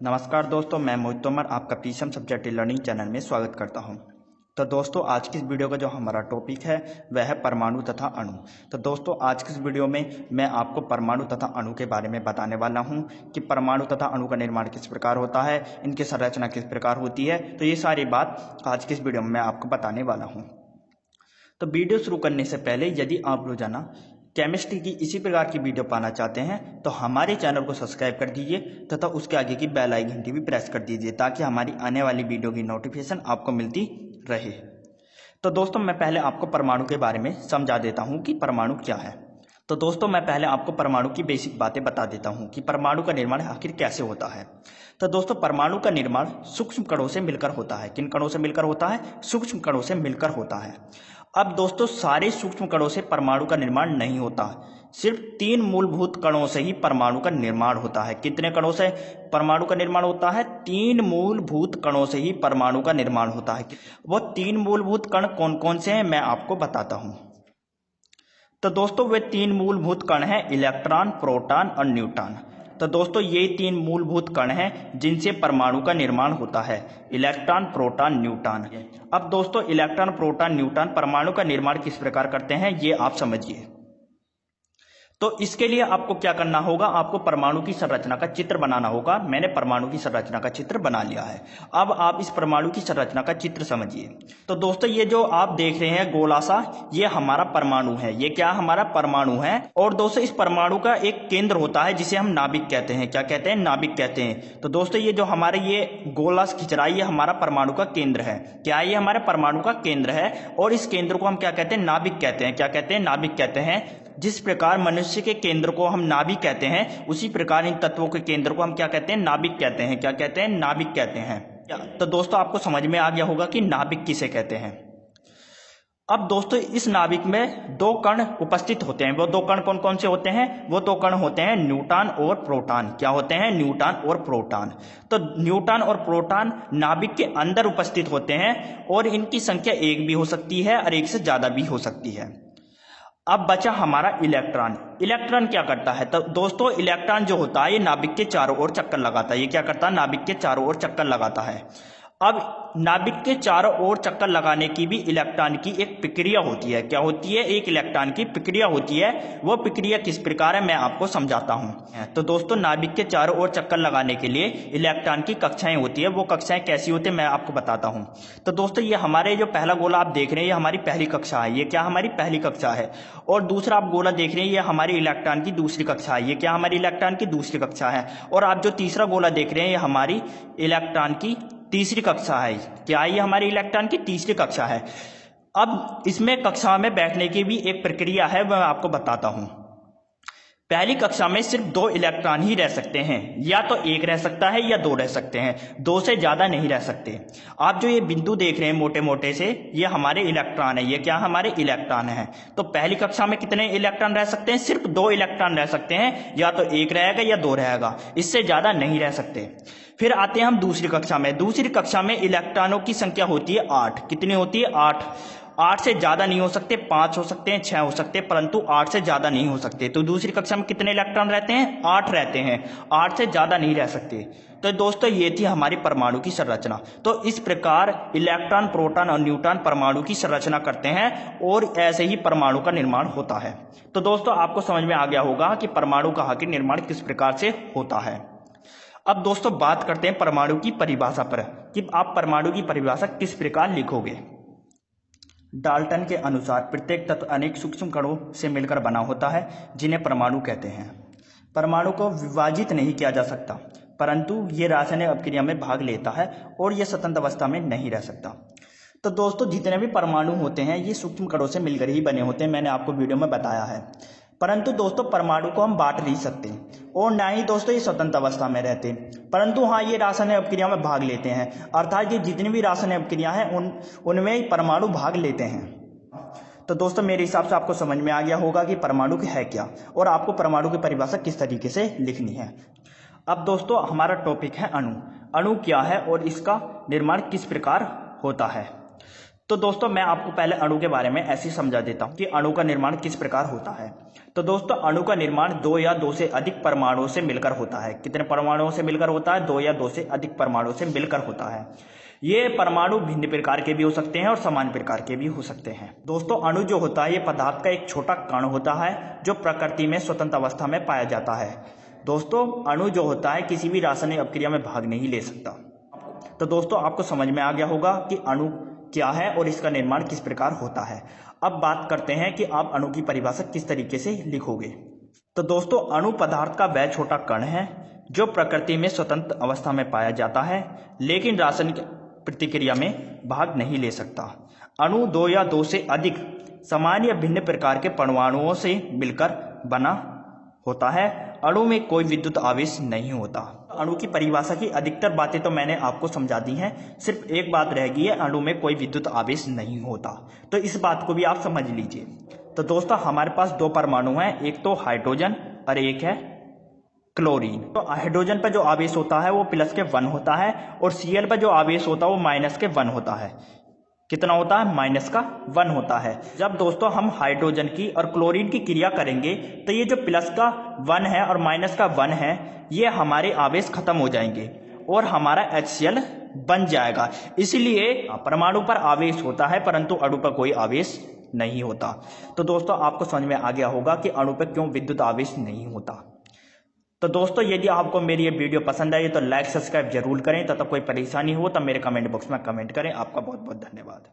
नमस्कार दोस्तों, मैं मोहित तोमर आपका पीसीएम सब्जेक्ट लर्निंग चैनल में स्वागत करता हूं। तो दोस्तों, आज की इस वीडियो का जो हमारा टॉपिक है वह है परमाणु तथा अणु। तो दोस्तों, आज की इस वीडियो में मैं आपको परमाणु तथा अणु के बारे में बताने वाला हूं कि परमाणु तथा अणु का निर्माण किस प्रकार होता है, इनकी संरचना किस प्रकार होती है। तो ये सारी बात आज की इस वीडियो में मैं आपको बताने वाला हूँ। तो वीडियो शुरू करने से पहले यदि आप रोजाना केमिस्ट्री की इसी प्रकार की वीडियो पाना चाहते हैं तो हमारे चैनल को सब्सक्राइब कर दीजिए तथा उसके आगे की बेल आइकन घंटी भी प्रेस कर दीजिए ताकि हमारी आने वाली वीडियो की नोटिफिकेशन आपको मिलती रहे। तो दोस्तों, मैं पहले आपको परमाणु के बारे में समझा देता हूं कि परमाणु क्या है। तो दोस्तों, मैं पहले आपको परमाणु की बेसिक बातें बता देता हूं कि परमाणु का निर्माण आखिर कैसे होता है। तो दोस्तों, परमाणु का निर्माण सूक्ष्म कणों से मिलकर होता है। किन कणों से मिलकर होता है? सूक्ष्म कणों से मिलकर होता है। अब दोस्तों, सारे सूक्ष्म कणों से परमाणु का निर्माण नहीं होता। सिर्फ 3 मूलभूत कणों से ही परमाणु का निर्माण होता है। कितने कणों से परमाणु का निर्माण होता है? 3 मूलभूत कणों से ही परमाणु का निर्माण होता है। वो 3 मूलभूत कण कौन कौन से हैं मैं आपको बताता हूं। तो दोस्तों, वे 3 मूलभूत कण हैं इलेक्ट्रॉन, प्रोटॉन और न्यूट्रॉन। तो दोस्तों, ये 3 मूलभूत कण हैं जिनसे परमाणु का निर्माण होता है, इलेक्ट्रॉन, प्रोटॉन, न्यूट्रॉन। अब दोस्तों, इलेक्ट्रॉन, प्रोटॉन, न्यूट्रॉन परमाणु का निर्माण किस प्रकार करते हैं ये आप समझिए। तो इसके लिए आपको क्या करना होगा? आपको परमाणु की संरचना का चित्र बनाना होगा। मैंने परमाणु की संरचना का चित्र बना लिया है। अब आप इस परमाणु की संरचना का चित्र समझिए। तो दोस्तों, ये जो आप देख रहे हैं गोला सा, ये हमारा परमाणु है। ये क्या हमारा परमाणु है। और दोस्तों, इस परमाणु का एक केंद्र होता है जिसे हम नाभिक कहते हैं। क्या कहते हैं? नाभिक कहते हैं। तो दोस्तों, ये जो हमारे ये गोला खिंच रहा है ये हमारा परमाणु का केंद्र है। क्या ये हमारे परमाणु का केंद्र है? और इस केंद्र को हम क्या कहते हैं? नाभिक कहते हैं। क्या कहते हैं? नाभिक कहते हैं। जिस प्रकार मनुष्य के केंद्र को हम नाभिक कहते हैं, उसी प्रकार इन तत्वों के केंद्र को हम क्या कहते हैं? नाभिक कहते हैं। क्या कहते हैं? नाभिक कहते हैं। तो दोस्तों, आपको समझ में आ गया होगा कि नाभिक किसे कहते हैं। अब दोस्तों, इस नाभिक में 2 कण उपस्थित होते हैं। वो 2 कण कौन कौन से होते हैं? वो 2 कण होते हैं न्यूट्रॉन और प्रोटॉन। क्या होते हैं? न्यूट्रॉन और प्रोटॉन। तो न्यूट्रॉन और प्रोटॉन नाभिक के अंदर उपस्थित होते हैं और इनकी संख्या 1 भी हो सकती है और 1 से ज्यादा भी हो सकती है। अब बचा हमारा इलेक्ट्रॉन। इलेक्ट्रॉन क्या करता है? तो दोस्तों, इलेक्ट्रॉन जो होता है ये नाभिक के चारों ओर चक्कर लगाता है। ये क्या करता है? नाभिक के चारों ओर चक्कर लगाता है। अब नाभिक के चारों ओर चक्कर लगाने की भी इलेक्ट्रॉन की एक प्रक्रिया होती है। क्या होती है? एक इलेक्ट्रॉन की प्रक्रिया होती है। वो प्रक्रिया किस प्रकार है मैं आपको समझाता हूं। तो दोस्तों, नाभिक के चारों ओर चक्कर लगाने के लिए इलेक्ट्रॉन की कक्षाएं होती है। वो कक्षाएं कैसी होती है मैं आपको बताता हूं। तो दोस्तों, ये हमारे जो पहला गोला आप देख रहे हैं ये हमारी पहली कक्षा है। ये क्या हमारी पहली कक्षा है। और दूसरा आप गोला देख रहे हैं ये हमारी इलेक्ट्रॉन की दूसरी कक्षा है। ये क्या हमारी इलेक्ट्रॉन की दूसरी कक्षा है। और आप जो तीसरा गोला देख रहे हैं ये हमारी इलेक्ट्रॉन की तीसरी कक्षा है। क्या ये हमारी इलेक्ट्रॉन की तीसरी कक्षा है। अब इसमें कक्षा में बैठने की भी एक प्रक्रिया है, वह आपको बताता हूं। पहली कक्षा में सिर्फ 2 इलेक्ट्रॉन ही रह सकते हैं। या तो 1 रह सकता है या 2 रह सकते हैं। 2 से ज्यादा नहीं रह सकते। आप जो ये बिंदु देख रहे हैं मोटे मोटे से, ये हमारे इलेक्ट्रॉन है। ये क्या हमारे इलेक्ट्रॉन है। तो पहली कक्षा में कितने इलेक्ट्रॉन रह सकते हैं? सिर्फ 2 इलेक्ट्रॉन रह सकते हैं। या तो 1 रहेगा या 2 रहेगा, इससे ज्यादा नहीं रह सकते। फिर आते हैं हम दूसरी कक्षा में। दूसरी कक्षा में इलेक्ट्रॉनों की संख्या होती है 8। कितनी होती है? 8। 8 से ज्यादा नहीं हो सकते, 5 हो सकते हैं, 6 हो सकते हैं, परंतु 8 से ज्यादा नहीं हो सकते। तो दूसरी कक्षा में कितने इलेक्ट्रॉन रहते हैं? 8 रहते हैं। 8 से ज्यादा नहीं रह सकते। तो दोस्तों, ये थी हमारी परमाणु की संरचना। तो इस प्रकार इलेक्ट्रॉन, प्रोटॉन और न्यूट्रॉन परमाणु की संरचना करते हैं और ऐसे ही परमाणु का निर्माण होता है। तो दोस्तों, आपको समझ में आ गया होगा कि परमाणु का आखिर निर्माण किस प्रकार से होता है। अब दोस्तों, बात करते हैं परमाणु की परिभाषा पर कि आप परमाणु की परिभाषा किस प्रकार लिखोगे। डाल्टन के अनुसार प्रत्येक तत्व अनेक सूक्ष्म कणों से मिलकर बना होता है जिन्हें परमाणु कहते हैं। परमाणु को विभाजित नहीं किया जा सकता, परंतु ये रासायनिक अभिक्रिया में भाग लेता है और यह स्वतंत्र अवस्था में नहीं रह सकता। तो दोस्तों, जितने भी परमाणु होते हैं ये सूक्ष्म कणों से मिलकर ही बने होते हैं। मैंने आपको वीडियो में बताया है। परंतु दोस्तों, परमाणु को हम बांट नहीं सकते और ना ही दोस्तों ये स्वतंत्र अवस्था में रहते। परंतु हाँ, ये रासायनिक अभिक्रिया में भाग लेते हैं। अर्थात ये जितनी भी रासायनिक अभिक्रिया हैं उनमें परमाणु भाग लेते हैं। तो दोस्तों, मेरे हिसाब से आपको समझ में आ गया होगा कि परमाणु है क्या और आपको परमाणु की परिभाषा किस तरीके से लिखनी है। अब दोस्तों, हमारा टॉपिक है अणु। अणु क्या है और इसका निर्माण किस प्रकार होता है। तो दोस्तों मैं आपको पहले अणु के बारे में ऐसे ही समझा देता हूं कि अणु का निर्माण किस प्रकार होता है। तो दोस्तों अणु का निर्माण दो या दो से अधिक परमाणुओं से मिलकर होता है। कितने परमाणुओं से मिलकर होता है? दो या दो से अधिक परमाणुओं से मिलकर होता है। ये परमाणु भिन्न प्रकार के भी हो सकते हैं और समान प्रकार के भी हो सकते हैं। दोस्तों अणु जो होता है ये पदार्थ का एक छोटा कण होता है जो प्रकृति में स्वतंत्र अवस्था में पाया जाता है। दोस्तों अणु जो होता है किसी भी रासायनिक अभिक्रिया में भाग नहीं ले सकता। तो दोस्तों आपको समझ में आ गया होगा कि अणु क्या है और इसका निर्माण किस प्रकार होता है। अब बात करते हैं कि आप अणु की परिभाषा किस तरीके से लिखोगे। तो दोस्तों अणु पदार्थ का वह छोटा कण है जो प्रकृति में स्वतंत्र अवस्था में पाया जाता है लेकिन रासायनिक प्रतिक्रिया में भाग नहीं ले सकता। अणु दो या दो से अधिक समान या भिन्न प्रकार के परमाणुओं से मिलकर बना होता है। अणु में कोई विद्युत आवेश नहीं होता। अणु की परिभाषा की अधिकतर बातें तो मैंने आपको समझा दी हैं, सिर्फ एक बात रह गई है, अणु में कोई विद्युत आवेश नहीं होता। तो इस बात को भी आप समझ लीजिए। तो दोस्तों हमारे पास दो परमाणु हैं, एक तो हाइड्रोजन और एक है क्लोरीन। तो हाइड्रोजन पर जो आवेश होता है वो प्लस के 1 होता है और Cl पर जो आवेश होता है वो माइनस के 1 होता है। कितना होता है? माइनस का 1 होता है। जब दोस्तों हम हाइड्रोजन की और क्लोरीन की क्रिया करेंगे तो ये जो प्लस का 1 है और माइनस का 1 है ये हमारे आवेश खत्म हो जाएंगे और हमारा HCl बन जाएगा। इसलिए परमाणु पर आवेश होता है परंतु अणु पर कोई आवेश नहीं होता। तो दोस्तों आपको समझ में आ गया होगा कि अणु पर क्यों विद्युत आवेश नहीं होता। तो दोस्तों यदि आपको मेरी ये वीडियो पसंद आई तो लाइक सब्सक्राइब जरूर करें तथा कोई परेशानी हो तो मेरे कमेंट बॉक्स में कमेंट करें। आपका बहुत बहुत धन्यवाद।